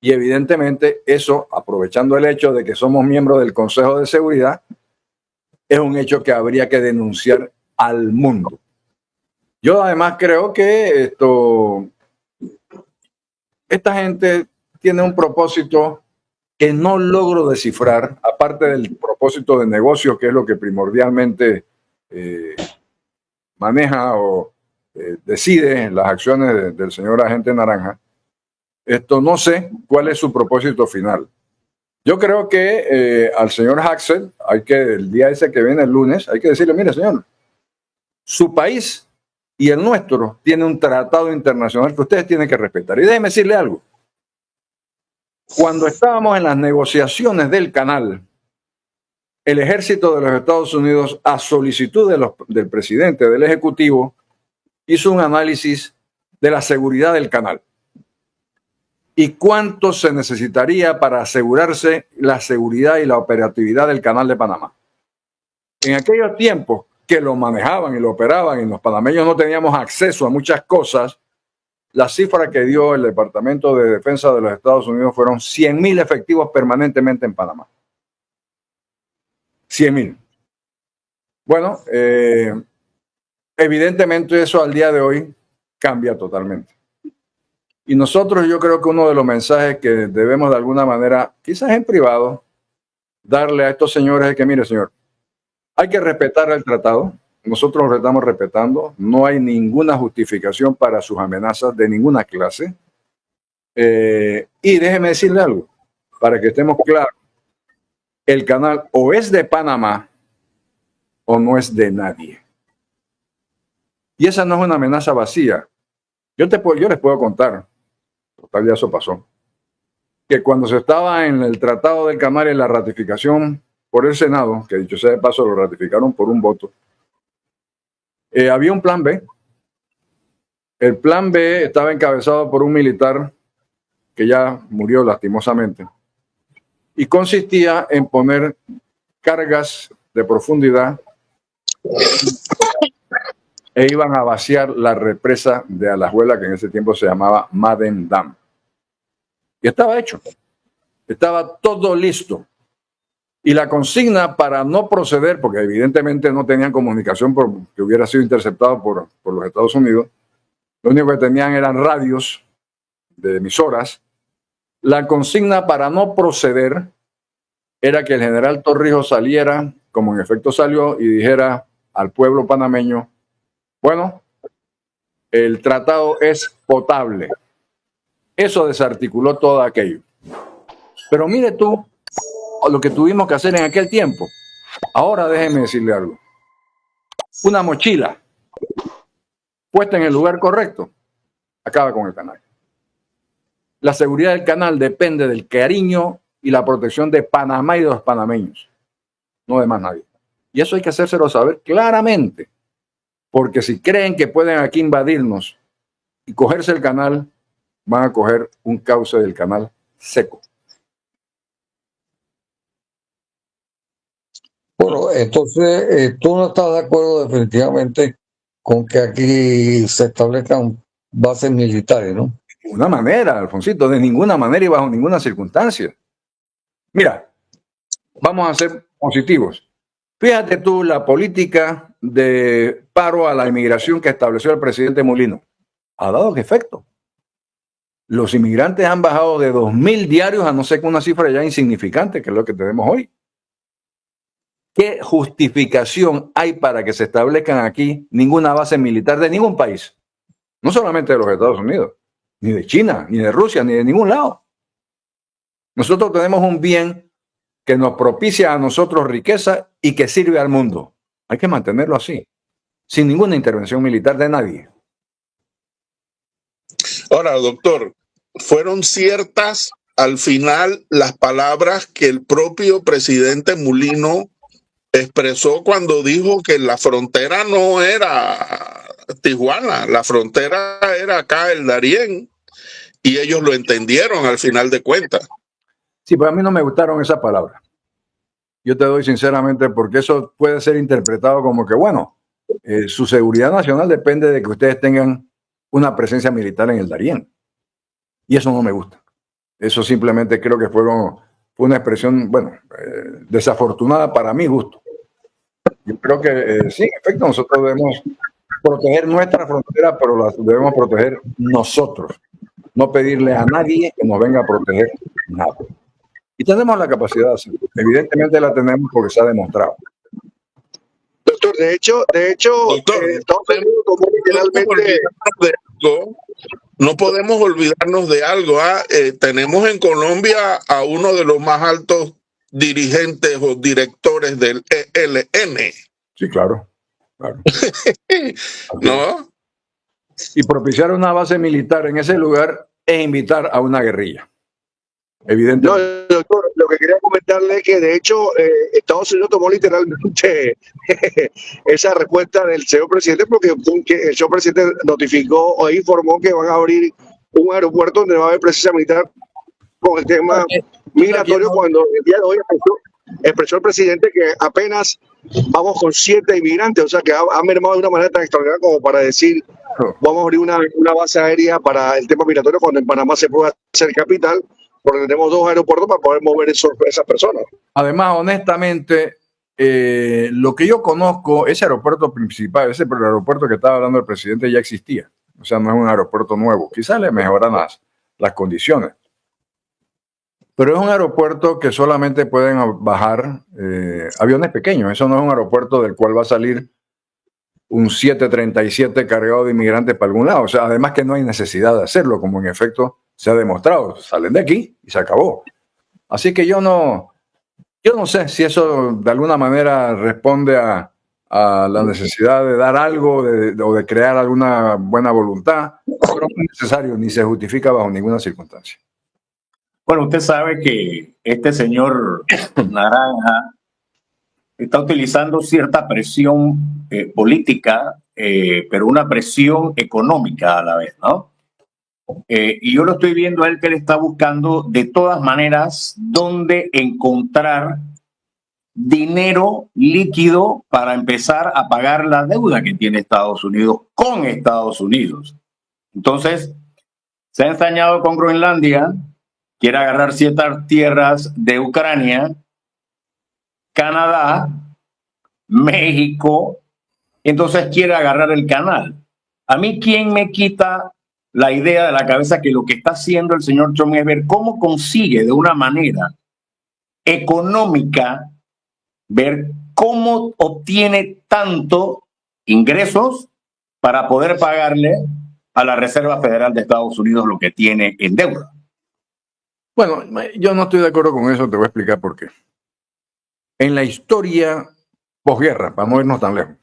S6: Y evidentemente eso, aprovechando el hecho de que somos miembros del Consejo de Seguridad, es un hecho que habría que denunciar al mundo. Yo además creo que esta gente tiene un propósito que no logro descifrar, aparte del propósito de negocio, que es lo que primordialmente maneja o decide las acciones del señor agente naranja. No sé cuál es su propósito final. Yo creo que al señor Haxel, el día ese que viene el lunes, hay que decirle, mire señor, su país y el nuestro tiene un tratado internacional que ustedes tienen que respetar. Y déjeme decirle algo. Cuando estábamos en las negociaciones del canal, el ejército de los Estados Unidos, a solicitud del presidente, del ejecutivo, hizo un análisis de la seguridad del canal. ¿Y cuánto se necesitaría para asegurarse la seguridad y la operatividad del canal de Panamá? En aquellos tiempos que lo manejaban y lo operaban y los panameños no teníamos acceso a muchas cosas, la cifra que dio el Departamento de Defensa de los Estados Unidos fueron 100,000 efectivos permanentemente en Panamá. 100,000. Bueno, evidentemente eso al día de hoy cambia totalmente. Y nosotros, yo creo que uno de los mensajes que debemos de alguna manera, quizás en privado, darle a estos señores es que, mire señor, hay que respetar el tratado. Nosotros lo estamos respetando. No hay ninguna justificación para sus amenazas de ninguna clase. Y déjeme decirle algo, para que estemos claros. El canal o es de Panamá o no es de nadie. Y esa no es una amenaza vacía. Yo les puedo contar, total ya eso pasó, que cuando se estaba en el Tratado del Canal y la ratificación por el Senado, que dicho sea de paso lo ratificaron por un voto, había un plan B. El plan B estaba encabezado por un militar que ya murió lastimosamente y consistía en poner cargas de profundidad e iban a vaciar la represa de Alajuela, que en ese tiempo se llamaba Madden Dam. Y estaba hecho. Estaba todo listo. Y la consigna para no proceder, porque evidentemente no tenían comunicación que hubiera sido interceptado por los Estados Unidos, lo único que tenían eran radios de emisoras. La consigna para no proceder era que el general Torrijos saliera, como en efecto salió, y dijera al pueblo panameño, bueno, el tratado es potable. Eso desarticuló todo aquello. Pero mire tú lo que tuvimos que hacer en aquel tiempo. Ahora déjeme decirle algo. Una mochila puesta en el lugar correcto acaba con el canal. La seguridad del canal depende del cariño y la protección de Panamá y de los panameños, no de más nadie. Y eso hay que hacérselo saber claramente, porque si creen que pueden aquí invadirnos y cogerse el canal, van a coger un cauce del canal seco.
S2: Bueno, entonces tú no estás de acuerdo definitivamente con que aquí se establezcan bases militares, ¿no?
S6: ninguna manera, Alfonsito, de ninguna manera y bajo ninguna circunstancia. Mira, vamos a ser positivos. Fíjate tú la política de paro a la inmigración que estableció el presidente Mulino. Ha dado efecto. Los inmigrantes han bajado de 2.000 diarios a no sé qué una cifra ya insignificante, que es lo que tenemos hoy. ¿Qué justificación hay para que se establezcan aquí ninguna base militar de ningún país? No solamente de los Estados Unidos, ni de China, ni de Rusia, ni de ningún lado. Nosotros tenemos un bien que nos propicia a nosotros riqueza y que sirve al mundo. Hay que mantenerlo así, sin ninguna intervención militar de nadie.
S4: Ahora, doctor, ¿fueron ciertas al final las palabras que el propio presidente Mulino expresó cuando dijo que la frontera no era Tijuana, la frontera era acá el Darién, y ellos lo entendieron al final de cuentas?
S6: Sí, pues a mí no me gustaron esas palabras. Yo te doy sinceramente, porque eso puede ser interpretado como que, bueno, su seguridad nacional depende de que ustedes tengan una presencia militar en el Darién. Y eso no me gusta. Eso simplemente creo que fue una expresión, bueno, desafortunada para mi gusto. Yo creo que sí, en efecto, nosotros debemos proteger nuestra frontera, pero la debemos proteger nosotros. No pedirle a nadie que nos venga a proteger nada. Y tenemos la capacidad de hacerlo. Evidentemente la tenemos porque se ha demostrado.
S5: Doctor, de hecho,
S4: Doctor,
S5: Estados Unidos tomó literalmente...
S4: No podemos olvidarnos de algo. Tenemos en Colombia a uno de los más altos dirigentes o directores del ELN.
S6: Sí, claro.
S4: ¿No?
S6: Y propiciar una base militar en ese lugar es invitar a una guerrilla. Evidentemente.
S5: No, doctor, lo que quería comentarle es que de hecho Estados Unidos tomó literalmente esa respuesta del señor presidente, porque el señor presidente notificó o informó que van a abrir un aeropuerto donde va a haber presencia militar con el tema migratorio, cuando el día de hoy expresó el presidente que apenas vamos con 7 inmigrantes, o sea que ha mermado de una manera tan extraordinaria como para decir vamos a abrir una base aérea para el tema migratorio cuando en Panamá se pueda hacer capital, porque tenemos 2 aeropuertos para poder mover esas personas.
S6: Además, honestamente, lo que yo conozco, ese aeropuerto principal, ese aeropuerto que estaba hablando el presidente ya existía. O sea, no es un aeropuerto nuevo. Quizás le mejoran las condiciones. Pero es un aeropuerto que solamente pueden bajar aviones pequeños. Eso no es un aeropuerto del cual va a salir un 737 cargado de inmigrantes para algún lado. O sea, además que no hay necesidad de hacerlo, como en efecto se ha demostrado. Salen de aquí y se acabó. Así que yo no sé si eso de alguna manera responde a la necesidad de dar algo o de crear alguna buena voluntad, pero no es necesario ni se justifica bajo ninguna circunstancia.
S3: Bueno, usted sabe que este señor Naranja está utilizando cierta presión política, pero una presión económica a la vez, ¿no? Y yo lo estoy viendo a él que él está buscando de todas maneras dónde encontrar dinero líquido para empezar a pagar la deuda que tiene Estados Unidos con Estados Unidos. Entonces, se ha ensañado con Groenlandia, quiere agarrar ciertas tierras de Ucrania, Canadá, México, entonces quiere agarrar el canal. A mí, ¿quién me quita la idea de la cabeza que lo que está haciendo el señor Trump es ver cómo consigue de una manera económica, ver cómo obtiene tanto ingresos para poder pagarle a la Reserva Federal de Estados Unidos lo que tiene en deuda?
S6: Bueno, yo no estoy de acuerdo con eso, te voy a explicar por qué. En la historia posguerra, para no irnos tan lejos,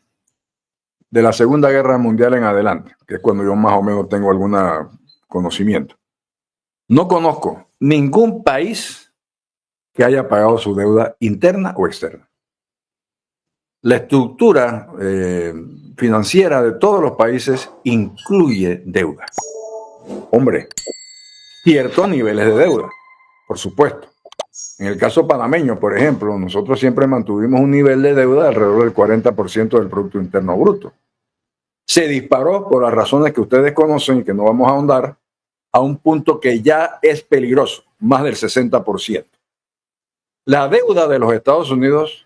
S6: de la Segunda Guerra Mundial en adelante, que es cuando yo más o menos tengo algún conocimiento, no conozco ningún país que haya pagado su deuda interna o externa. La estructura financiera de todos los países incluye deuda. Hombre, ciertos niveles de deuda, por supuesto. En el caso panameño, por ejemplo, nosotros siempre mantuvimos un nivel de deuda de alrededor del 40% del Producto Interno Bruto. Se disparó por las razones que ustedes conocen y que no vamos a ahondar, a un punto que ya es peligroso, más del 60%. La deuda de los Estados Unidos,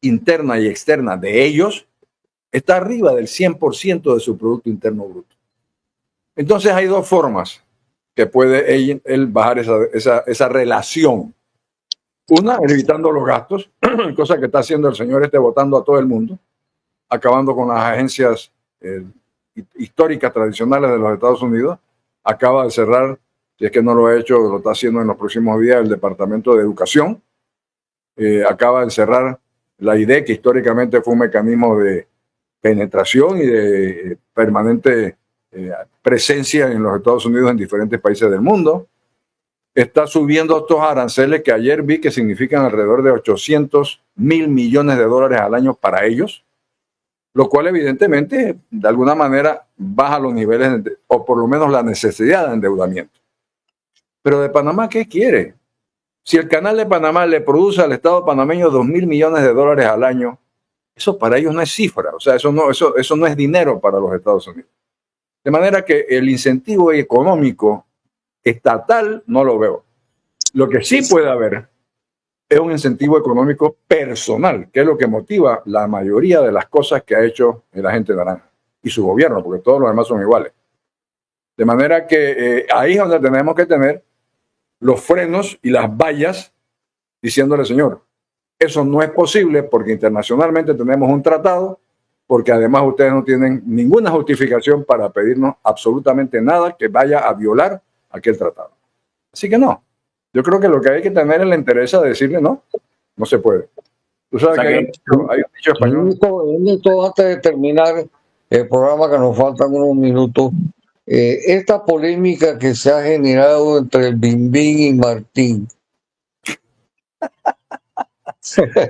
S6: interna y externa de ellos, está arriba del 100% de su Producto Interno Bruto. Entonces hay dos formas que puede él bajar esa relación. Una, evitando los gastos, cosa que está haciendo el señor votando a todo el mundo, acabando con las agencias históricas tradicionales de los Estados Unidos. Acaba de cerrar, si es que no lo ha hecho, lo está haciendo en los próximos días, el Departamento de Educación. Acaba de cerrar la IDE, que históricamente fue un mecanismo de penetración y de permanente presencia en los Estados Unidos en diferentes países del mundo. Está subiendo estos aranceles que ayer vi que significan alrededor de 800.000 millones de dólares al año para ellos, lo cual evidentemente de alguna manera baja los niveles o por lo menos la necesidad de endeudamiento. Pero de Panamá, ¿qué quiere? Si el Canal de Panamá le produce al Estado panameño 2.000 millones de dólares al año, eso para ellos no es cifra, o sea, eso no es dinero para los Estados Unidos. De manera que el incentivo económico estatal no lo veo. Lo que sí puede haber es un incentivo económico personal, que es lo que motiva la mayoría de las cosas que ha hecho el agente naranja y su gobierno, porque todos los demás son iguales. De manera que ahí es donde tenemos que tener los frenos y las vallas diciéndole, señor, eso no es posible porque internacionalmente tenemos un tratado, porque además ustedes no tienen ninguna justificación para pedirnos absolutamente nada que vaya a violar aquel tratado. Así que no. Yo creo que lo que hay que tener es la interés de decirle no se puede. Tú sabes, o sea, que hay un dicho español.
S2: Antes de terminar el programa, que nos faltan unos minutos, esta polémica que se ha generado entre el Bimbín y Martín.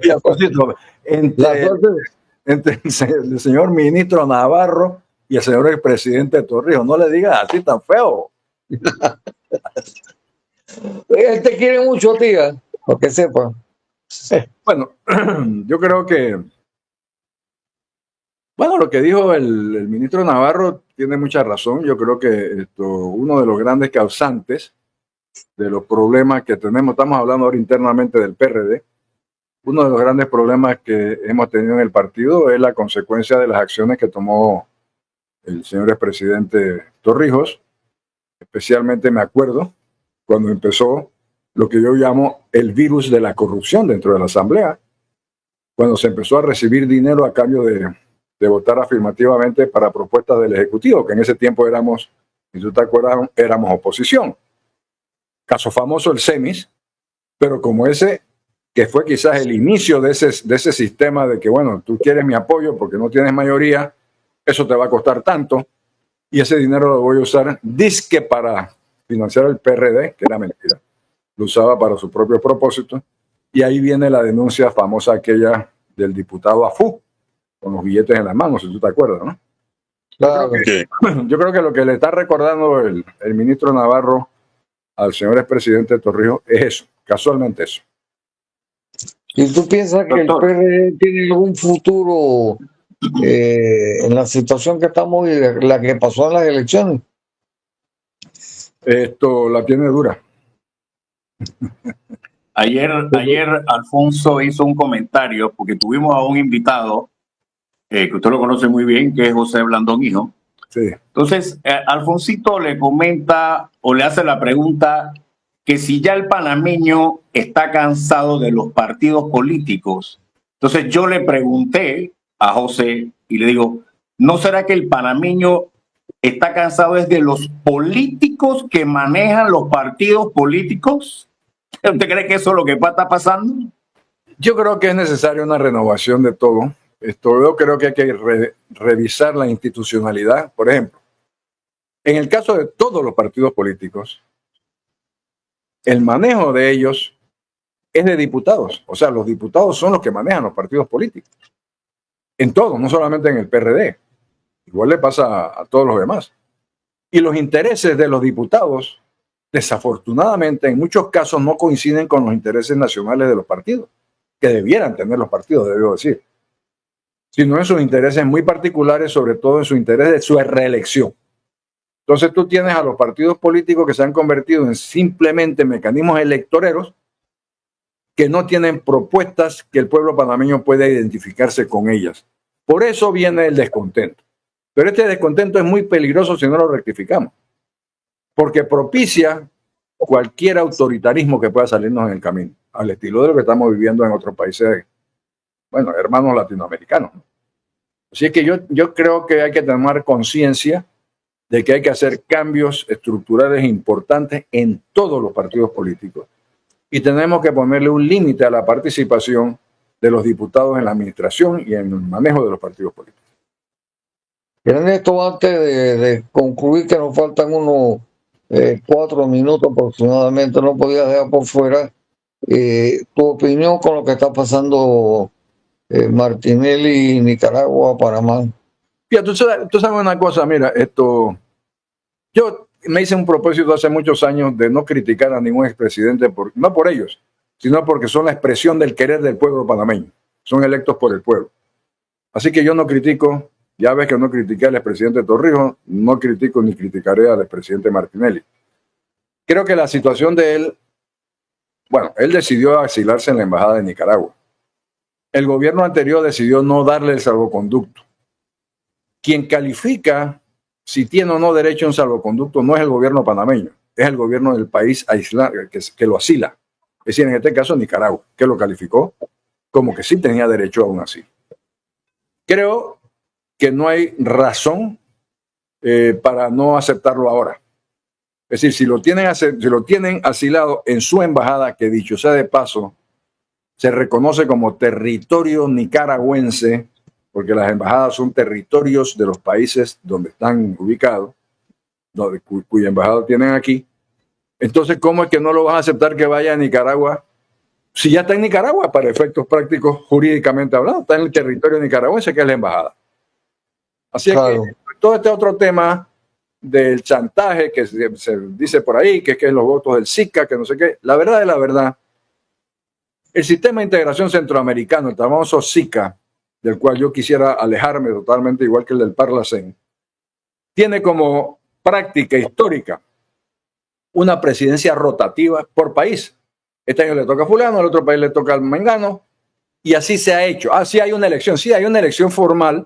S6: Y a propósito, entre el señor ministro Navarro y el señor expresidente Torrijos, no le digas así tan feo.
S2: Él te quiere mucho, tía, para que sepa.
S6: Bueno, yo creo que, bueno, lo que dijo el ministro Navarro tiene mucha razón. Yo creo que uno de los grandes causantes de los problemas que tenemos, estamos hablando ahora internamente del PRD, uno de los grandes problemas que hemos tenido en el partido es la consecuencia de las acciones que tomó el señor expresidente Torrijos. Especialmente me acuerdo cuando empezó lo que yo llamo el virus de la corrupción dentro de la Asamblea, cuando se empezó a recibir dinero a cambio de votar afirmativamente para propuestas del Ejecutivo, que en ese tiempo éramos, si tú te acuerdas, éramos oposición. Caso famoso el CEMIS, pero como ese, que fue quizás el inicio de ese sistema de que, bueno, tú quieres mi apoyo porque no tienes mayoría, eso te va a costar tanto, y ese dinero lo voy a usar disque para financiar el PRD, que era mentira, lo usaba para su propio propósito, y ahí viene la denuncia famosa aquella del diputado Afú, con los billetes en las manos, si tú te acuerdas, ¿no?
S2: Claro.
S6: Yo creo que lo que le está recordando el ministro Navarro al señor expresidente Torrijos es eso, casualmente eso.
S2: ¿Y tú piensas que el PRD tiene algún futuro en la situación que estamos y la que pasó en las elecciones?
S3: Esto la tiene dura. Ayer Alfonso hizo un comentario porque tuvimos a un invitado que usted lo conoce muy bien, que es José Blandón Hijo.
S6: Sí.
S3: Entonces, Alfonsito le comenta o le hace la pregunta que si ya el panameño está cansado de los partidos políticos. Entonces yo le pregunté a José y le digo, ¿no será que el panameño está cansado de los políticos que manejan los partidos políticos? ¿Usted cree que eso es lo que está pasando?
S6: Yo creo que es necesaria una renovación de todo. Yo creo que hay que revisar la institucionalidad. Por ejemplo, en el caso de todos los partidos políticos, el manejo de ellos es de diputados. O sea, los diputados son los que manejan los partidos políticos. En todo, no solamente en el PRD. Igual le pasa a todos los demás. Y los intereses de los diputados, desafortunadamente, en muchos casos no coinciden con los intereses nacionales de los partidos, que debieran tener los partidos, debo decir, sino en sus intereses muy particulares, sobre todo en su interés de su reelección. Entonces tú tienes a los partidos políticos que se han convertido en simplemente mecanismos electoreros que no tienen propuestas que el pueblo panameño pueda identificarse con ellas. Por eso viene el descontento. Pero este descontento es muy peligroso si no lo rectificamos, porque propicia cualquier autoritarismo que pueda salirnos en el camino, al estilo de lo que estamos viviendo en otros países, bueno, hermanos latinoamericanos. Así es que yo creo que hay que tomar conciencia de que hay que hacer cambios estructurales importantes en todos los partidos políticos y tenemos que ponerle un límite a la participación de los diputados en la administración y en el manejo de los partidos políticos.
S2: Ernesto, antes de concluir, que nos faltan unos 4 minutos aproximadamente, no podía dejar por fuera tu opinión con lo que está pasando Martinelli, Nicaragua, Panamá.
S6: Mira, tú sabes una cosa, mira, yo me hice un propósito hace muchos años de no criticar a ningún expresidente, no por ellos, sino porque son la expresión del querer del pueblo panameño, son electos por el pueblo. Así que yo no critico, ya ves que no critiqué al expresidente Torrijos, no critico ni criticaré al expresidente Martinelli. Creo que la situación de él, bueno, él decidió asilarse en la embajada de Nicaragua. El gobierno anterior decidió no darle el salvoconducto. Quien califica si tiene o no derecho a un salvoconducto no es el gobierno panameño, es el gobierno del país que lo asila. Es decir, en este caso Nicaragua, que lo calificó como que sí tenía derecho a un asilo. Creo que no hay razón para no aceptarlo ahora. Es decir, si lo tienen asilado en su embajada, que dicho sea de paso, se reconoce como territorio nicaragüense, porque las embajadas son territorios de los países donde están ubicados, cuya embajada tienen aquí. Entonces, ¿cómo es que no lo vas a aceptar que vaya a Nicaragua? Si ya está en Nicaragua, para efectos prácticos, jurídicamente hablando, está en el territorio nicaragüense, que es la embajada. Así claro. Es que todo este otro tema del chantaje que se dice por ahí, que es los votos del SICA, que no sé qué, la verdad es la verdad. El sistema de integración centroamericano, el famoso SICA, del cual yo quisiera alejarme totalmente, igual que el del Parlacén, tiene como práctica histórica una presidencia rotativa por país. Este año le toca a fulano, al otro país le toca al mengano, y así se ha hecho. Sí hay una elección formal,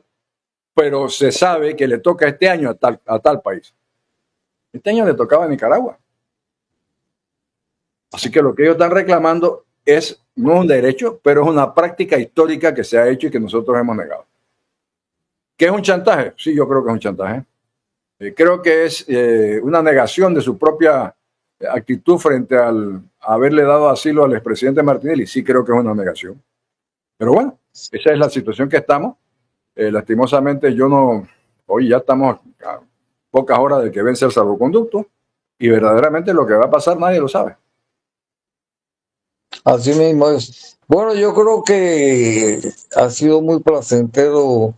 S6: pero se sabe que le toca este año a tal país. Este año le tocaba a Nicaragua. Así que lo que ellos están reclamando no es un derecho, pero es una práctica histórica que se ha hecho y que nosotros hemos negado. ¿Qué es un chantaje? Sí, yo creo que es un chantaje. Creo que es una negación de su propia actitud frente a haberle dado asilo al expresidente Martinelli. Sí, creo que es una negación. Pero bueno, esa es la situación que estamos. Lastimosamente, hoy ya estamos a pocas horas de que vence el salvoconducto y verdaderamente lo que va a pasar nadie lo sabe.
S2: Así mismo es. Bueno, yo creo que ha sido muy placentero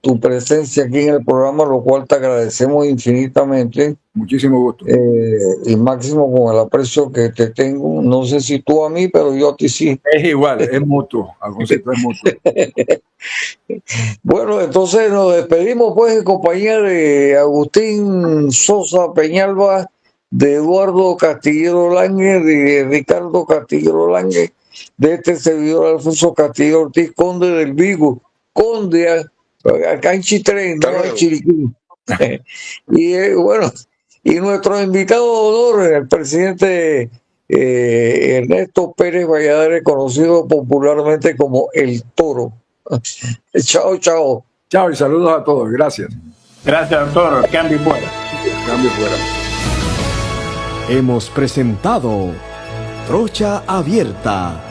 S2: tu presencia aquí en el programa, lo cual te agradecemos infinitamente.
S6: Muchísimo gusto.
S2: Y máximo con el aprecio que te tengo. No sé si tú a mí, pero yo a ti sí.
S6: Es igual, es mutuo. Alfonsito, es mutuo.
S2: Bueno, entonces nos despedimos pues en compañía de Agustín Sosa Peñalba, de Eduardo Castillero Lange, de Ricardo Castillero Lange, de este servidor Alfonso Castillero Ortiz, conde del Vigo, conde acá en Chitré, no en Chiriquí. Y bueno, y nuestro invitado de honor, el presidente Ernesto Pérez Valladares, conocido popularmente como El Toro. Chao, chao.
S6: Chao y saludos a todos. Gracias.
S3: Gracias, doctor. Cambio fuera.
S6: Cambio fuera.
S1: Hemos presentado Trocha Abierta